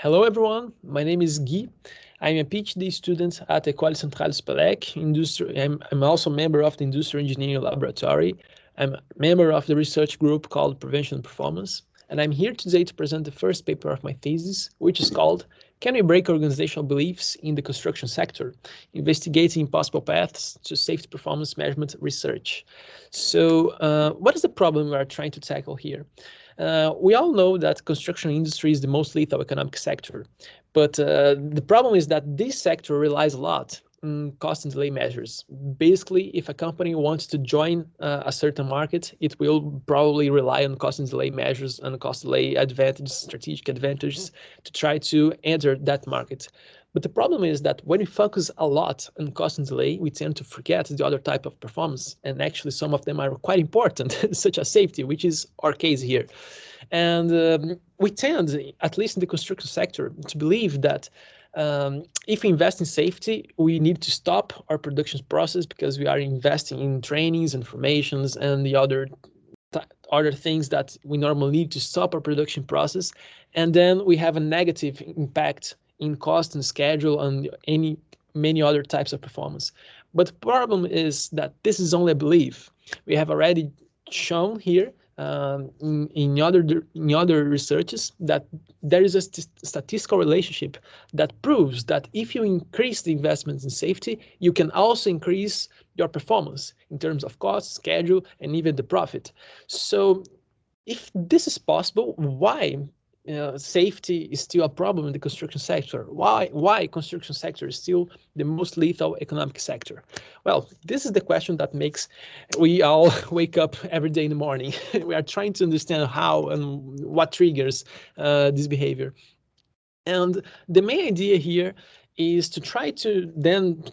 Hello everyone, my name is Guy. I'm a PhD student at École Centrale Spelec. I'm also a member of the Industrial Engineering Laboratory. I'm a member of the research group called Prevention and Performance, and I'm here today to present the first paper of my thesis, which is called Can we break organizational beliefs in the construction sector? Investigating possible paths to safety performance measurement research. So what is the problem we are trying to tackle here? We all know that construction industry is the most lethal economic sector, but the problem is that this sector relies a lot on cost and delay measures. Basically, if a company wants to join a certain market, it will probably rely on cost and delay measures and cost delay advantages, strategic advantages to try to enter that market. But the problem is that when we focus a lot on cost and delay, we tend to forget the other type of performance. And actually, some of them are quite important, such as safety, which is our case here. And we tend, at least in the construction sector, to believe that if we invest in safety, we need to stop our production process because we are investing in trainings and formations and the other things that we normally need to stop our production process. And then we have a negative impact in cost and schedule and many other types of performance. But the problem is that this is only a belief. We have already shown here in other researches that there is a statistical relationship that proves that if you increase the investments in safety, you can also increase your performance in terms of cost, schedule, and even the profit. So if this is possible, why safety is still a problem in the construction sector? Why construction sector is still the most lethal economic sector? Well, this is the question that makes we all wake up every day in the morning. We are trying to understand how and what triggers this behavior. And the main idea here is to try to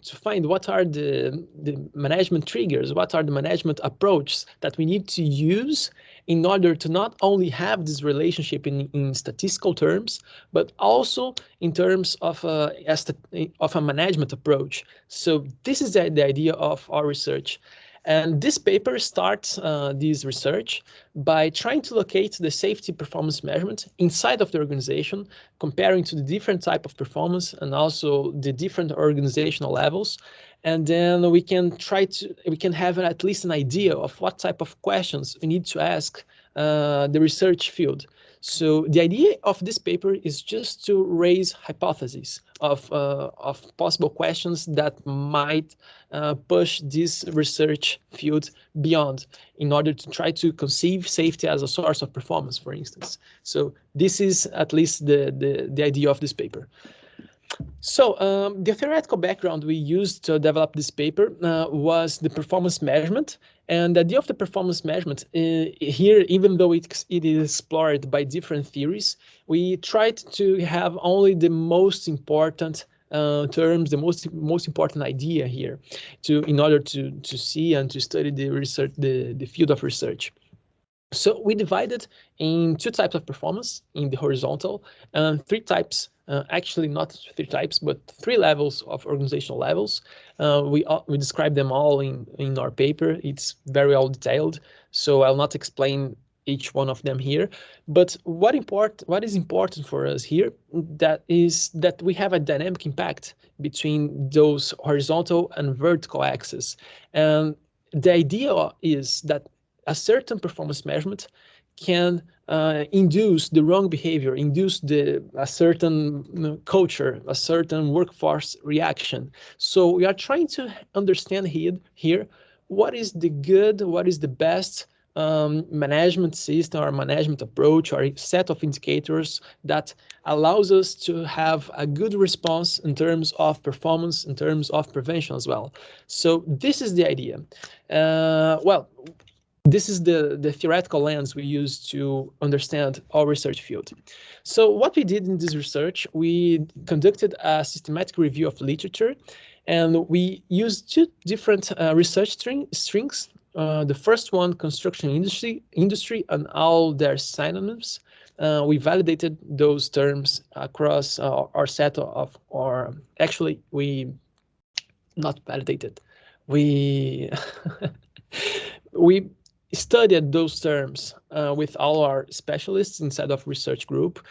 find what are the management triggers, what are the management approaches that we need to use in order to not only have this relationship in statistical terms, but also in terms of a management approach. So this is the idea of our research. And this paper starts this research by trying to locate the safety performance measurement inside of the organization, comparing to the different type of performance and also the different organizational levels. And then we can have at least an idea of what type of questions we need to ask the research field. So the idea of this paper is just to raise hypotheses of possible questions that might push this research field beyond in order to try to conceive safety as a source of performance, for instance. So this is at least the idea of this paper. So the theoretical background we used to develop this paper was the performance measurement. And the idea of the performance measurement here, even though it is explored by different theories, we tried to have only the most important terms, the most important idea here, in order to see and to study the research, the field of research. So we divided in two types of performance in the horizontal and three types, actually not three types, but three levels of organizational levels. We describe them all in our paper. It's very well detailed, so I'll not explain each one of them here. But what is important for us here, that is that we have a dynamic impact between those horizontal and vertical axes. And the idea is that a certain performance measurement can induce the wrong behavior, induce a certain culture, a certain workforce reaction. So we are trying to understand here what is the good, what is the best management system or management approach or a set of indicators that allows us to have a good response in terms of performance, in terms of prevention as well. So this is the idea. This is the theoretical lens we use to understand our research field. So what we did in this research, we conducted a systematic review of literature, and we used two different research strings. The first one, construction industry and all their synonyms. We validated those terms across our set of, or actually we not validated. We we studied those terms with all our specialists inside of research group,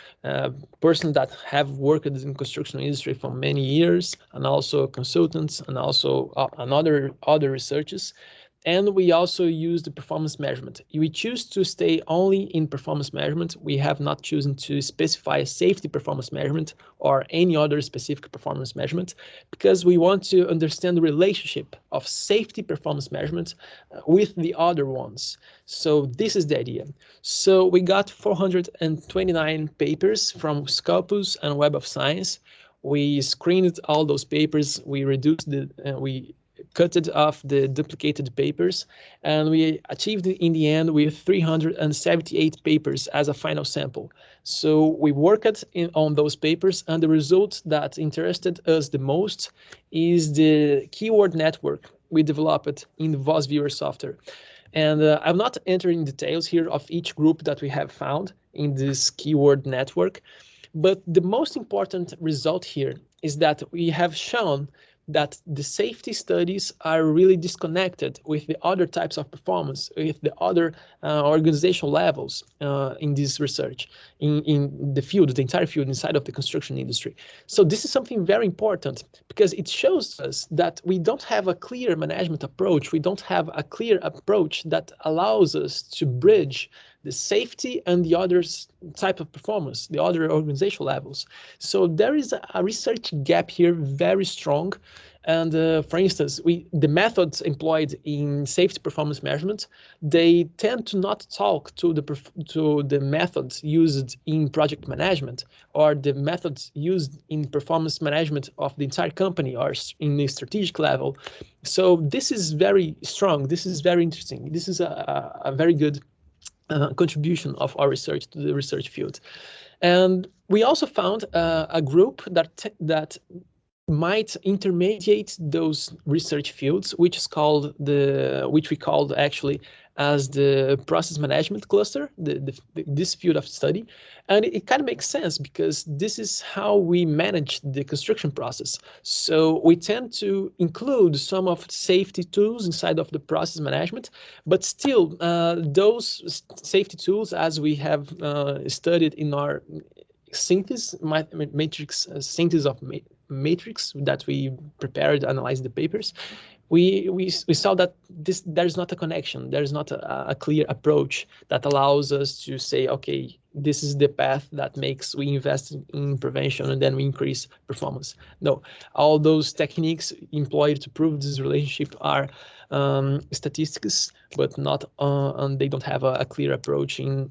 persons that have worked in construction industry for many years, and also consultants, and also other researchers. And we also use the performance measurement. We choose to stay only in performance measurement. We have not chosen to specify a safety performance measurement or any other specific performance measurement, because we want to understand the relationship of safety performance measurement with the other ones. So this is the idea. So we got 429 papers from Scopus and Web of Science. We screened all those papers. We reduced we cut it off the duplicated papers, and we achieved in the end with 378 papers as a final sample. So we worked on those papers, and the result that interested us the most is the keyword network we developed in the VOS Viewer software. And I'm not entering details here of each group that we have found in this keyword network, but the most important result here is that we have shown that the safety studies are really disconnected with the other types of performance, with the other organizational levels in this research, in the field, the entire field inside of the construction industry. So this is something very important, because it shows us that we don't have a clear management approach. We don't have a clear approach that allows us to bridge the safety and the other type of performance, the other organizational levels. So there is a research gap here, very strong. And for instance, the methods employed in safety performance measurement, they tend to not talk to the methods used in project management, or the methods used in performance management of the entire company, or in the strategic level. So this is very strong. This is very interesting. This is a very good contribution of our research to the research field. And we also found a group that might intermediate those research fields, which we called actually as the process management cluster, this field of study. And it kind of makes sense, because this is how we manage the construction process. So we tend to include some of safety tools inside of the process management, but still those safety tools, as we have studied in our synthesis matrix, synthesis of matrix that we prepared, analyzed the papers, we saw that there's not a connection, there's not a clear approach that allows us to say, okay, this is the path that makes we invest in prevention and then we increase performance. No, all those techniques employed to prove this relationship are statistics, but not and they don't have a clear approach in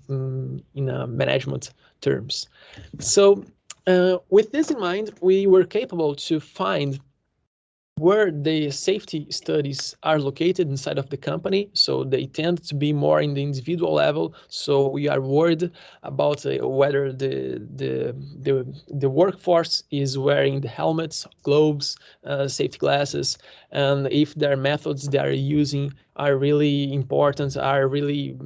management terms. So with this in mind, we were capable to find where the safety studies are located inside of the company. So they tend to be more in the individual level. So we are worried about whether the workforce is wearing the helmets, gloves, safety glasses, and if their methods they are using are really important, are really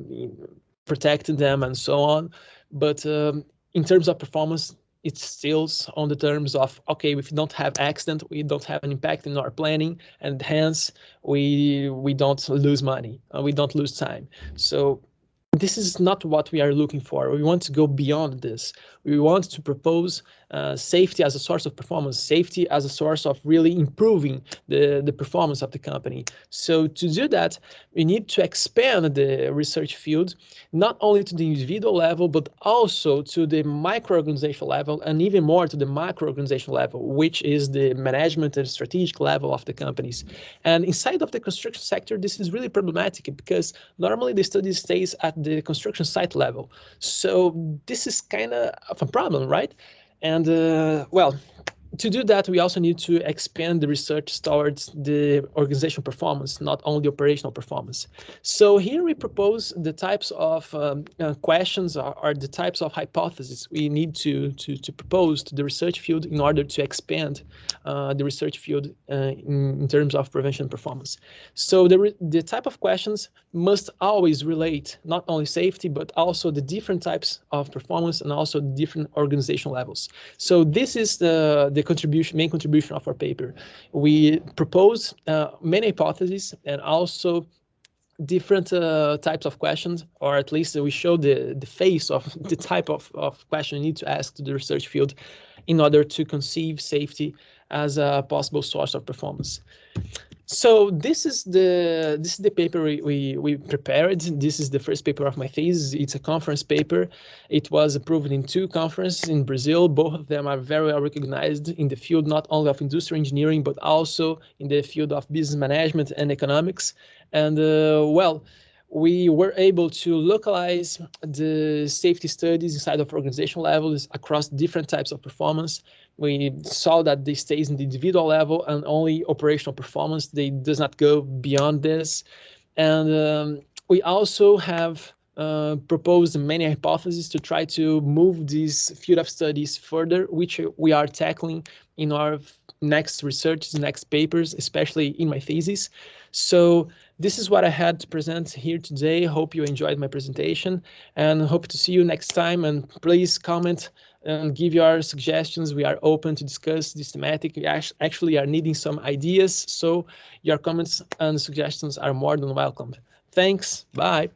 protecting them, and so on. But in terms of performance, it's still on the terms of, okay, if we don't have accident, we don't have an impact in our planning, and hence we don't lose money, we don't lose time. So this is not what we are looking for. We want to go beyond this. We want to propose safety as a source of performance, safety as a source of really improving the performance of the company. So to do that, we need to expand the research field, not only to the individual level, but also to the micro-organizational level, and even more to the macro-organizational level, which is the management and strategic level of the companies. And inside of the construction sector, this is really problematic, because normally the study stays at the construction site level. So this is kind of a problem, right? And well, to do that, we also need to expand the research towards the organizational performance, not only operational performance. So here we propose the types of questions or the types of hypotheses we need to propose to the research field in order to expand the research field in terms of prevention performance. So the type of questions must always relate not only safety, but also the different types of performance and also different organizational levels. So this is the main contribution of our paper. We propose many hypotheses and also different types of questions, or at least we show the face of the type of question you need to ask to the research field in order to conceive safety as a possible source of performance. So this is the paper we prepared. This is the first paper of my thesis. It's a conference paper. It was approved in 2 conferences in Brazil. Both of them are very well recognized in the field, not only of industrial engineering, but also in the field of business management and economics. And well, we were able to localize the safety studies inside of organizational levels across different types of performance. We saw that they stays in the individual level and only operational performance. They does not go beyond this. And we also have proposed many hypotheses to try to move this field of studies further, which we are tackling in our next research, next papers, especially in my thesis. So this is what I had to present here today. Hope you enjoyed my presentation and hope to see you next time. And please comment and give your suggestions. We are open to discuss this thematic. We actually are needing some ideas, so your comments and suggestions are more than welcome. Thanks. Bye.